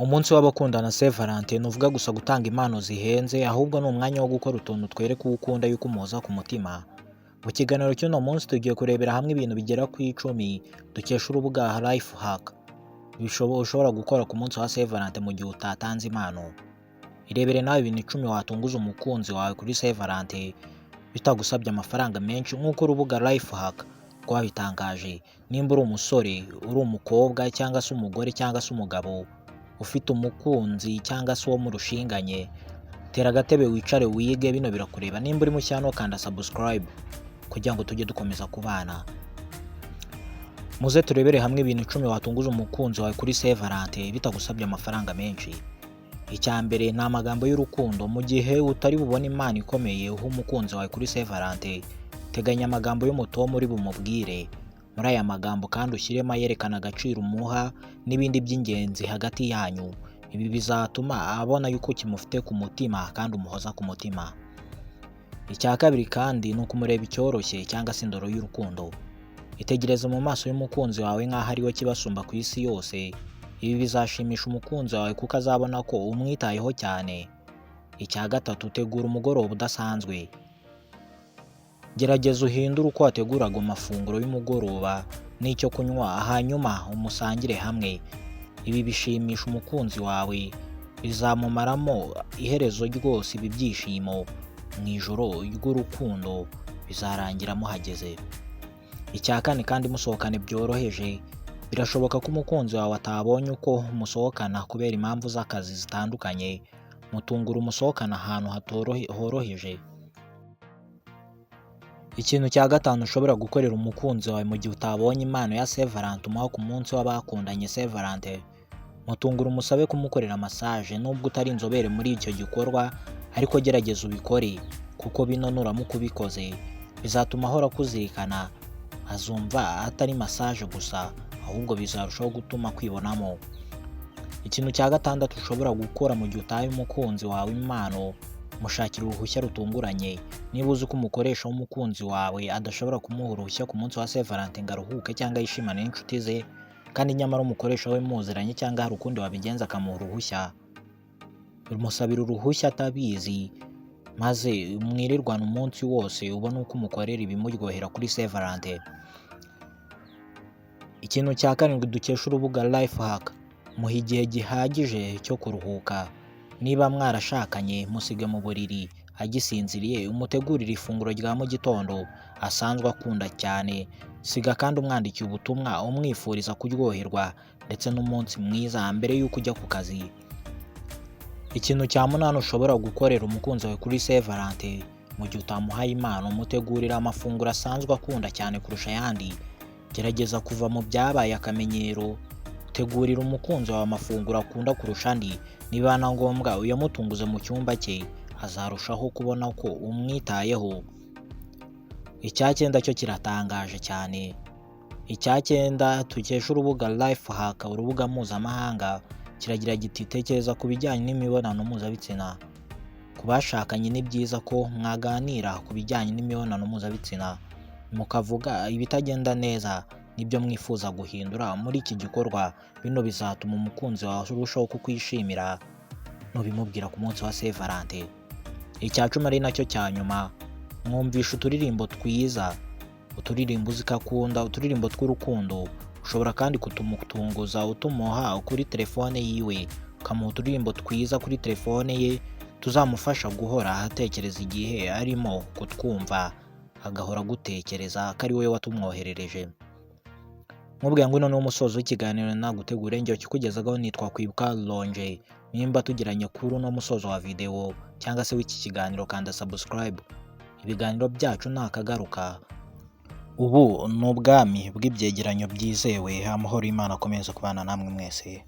Umunsi w'abakundana Saint Valentin ntuvuga gusa gutanga impano zihenze, ahubwo ni umwanya wo gukora utuntu twereka uwo ukunda yuko umuhoza ku mutima. Mu kiganiro cy'uno munsi tugiye kurebera hamwe ibintu bigera ku icumi dukesha urubuga Life Hack ushobora gukora ku munsi wa Saint Valentin mu gihe utatanze impano. Irebere nawe ibintu icumi watunguza umukunzi wawe kuri Saint Valentin bitagusabye amafaranga menshi nk'uko urubuga Life Hack rwabitangaje. Nimba uri umusore, uri umukobwa cyangwa se umugore cyangwa se umugabo ufite umukunzi cyangwa se uwo murushinganye, tera agatebe wicare wige, bino birakureba. Nimba uri mushyano kanda subscribe kugira ngo tujye dukomeza kubana. Muze turebere hamwe ibintu icumi watunguza umukunzi wawe kuri Saint Valentin bitagusabye amafaranga menshi. Icya mbere ni amagambo y'urukundo. Mu gihe utari bubone impano ikomeye uha umukunzi wawe kuri Saint Valentin, teganya amagambo y'umutomo uri bumubwire. Muri aya magambo kandi ushyiremo ayerekana agaciro umuha n'ibindi by'ingenzi hagati yanyu. Ibi bizatuma abona yuko ukimufite ku mutima kandi umuhoza ku mutima. Icya kabiri kandi ni ukumureba icyoroshye cyangwa se indoro y'urukundo. Itegereze mu maso y'umukunzi wawe nk'aho ari we kibasumba ku isi yose. Ibi bizashimisha umukunzi wawe kuko azabona ko umwitayeho cyane. Icya gatatu, tegura umugoroba udasanzwe. Gerageza uhindure uko wateguraga amafunguro y'umugoroba n'icyo kunywa, hanyuma umusangire hamwe. Ibi bishimisha umukunzi wawe, bizamumaramo iherezo ryose. Ibi byishimo mu ijoro ry'urukundo bizarangira muhageze. Icya kane kandi musohokane byoroheje. Birashoboka ko umukunzi wawe atabonye uko musohokana kubera impamvu z'akazi zitandukanye. Mutungura umusohokana ahantu horoheje. Ikintu cya gatanu ushobora gukorera umukunzi wawe mu gihe utabonye impano ya Saint Valentin umuha ku munsi w'abakundanye Saint Valentin, mutungura umusabe kumukorera massage. Nubwo utari inzobere muri icyo gikorwa, ariko gerageza ubikore kuko bino nuramuka ubikoze bizatuma ahora kuzirikana. Azumva atari massage gusa, ahubwo bizarushaho gutuma kwibonamo. Ikintu cya gatandatu ushobora gukora mu gihe utahaye umukunzi wawe impano, mushakira uruhushya rutunguranye. Niba uzi ko umukoresha w'umukunzi wawe adashobora kumuha uruhushya ku munsi wa Saint Valentin ngo aruhuke cyangwa yishimane n'inshuti ze, kandi nyamara umukoresha we muziranye cyangwa hari ukundi wabigenza akamuha uruhushya, musabira uruhushya atabizi, maze mwirirwana umunsi wose ubona uko umukorera ibimuryohera kuri Saint Valentin. Ikintu cya karindwi dukesha urubuga Life Hack, muha igihe gihagije cyo kuruhuka. Niba mwarashakanye, musige mu buriri agisinziriye, umutegurire ifunguro rya mu gitondo asanzwe akunda cyane. Siga kandi umwandikiye ubutumwa umwifuriza kuryoherwa ndetse n'umunsi mwiza mbere y'uko ujya ku kazi. Ikintu cya munani ushobora gukorera umukunzi wawe kuri Saint Valentin mu gihe utamuhaye impano, mutegurira amafunguro asanzwe akunda cyane kurusha ayandi. Gerageza kuva mu byabaye akamenyero. Tegurira umukunzi wawe amafunguro akunda kurusha andi. Niba na ngombwa uyamutunguze mu cyumba cye, azarushaho kubona ko umwitayeho. Icya cyenda cyo kiratangaje cyane. Icya cyenda tukesha urubuga Life Hack, urubuga mpuzamahanga, kiragira giti tekereza ku bijyanye n'imibonano mpuzabitsina. Ku bashakanye ni byiza ko mwaganira ku bijyanye n'imibonano mpuzabitsina, mukavuga ibitagenda neza nibyo mwifuza guhindura muri iki gikorwa. Bino bizatuma umukunzi wawe arushaho kukwishimira nubimubwira ku munsi wa Saint Valentin. Icya cumi ari nacyo cya nyuma, mwumvisha uturirimbo twiza, uturirimbo uzi ko akunda, uturirimbo tw'urukundo. Ushobora kandi kutumutunguza utumuha kuri telefone yiwe, ukamuha uturirimbo twiza kuri telefone ye tuzamufasha guhora atekereza igihe arimo kutwumva, agahora agutekereza ko ari wowe watumwoherereje. Nkubwira ngo none umusozo w'ikiganiro nagutegura njye kikugezagaho nitwa Kwibuka Longe. Nimba tugiranye kuri uno musozo wa video cyangwa se w'iki kiganiro, kanda subscribe. Ibiganiro byacu nakagaruka. Ubu ni ubwami bw'ibyegeranyo byizewe. Amahoro y'Imana akomeza kubana namwe mwese.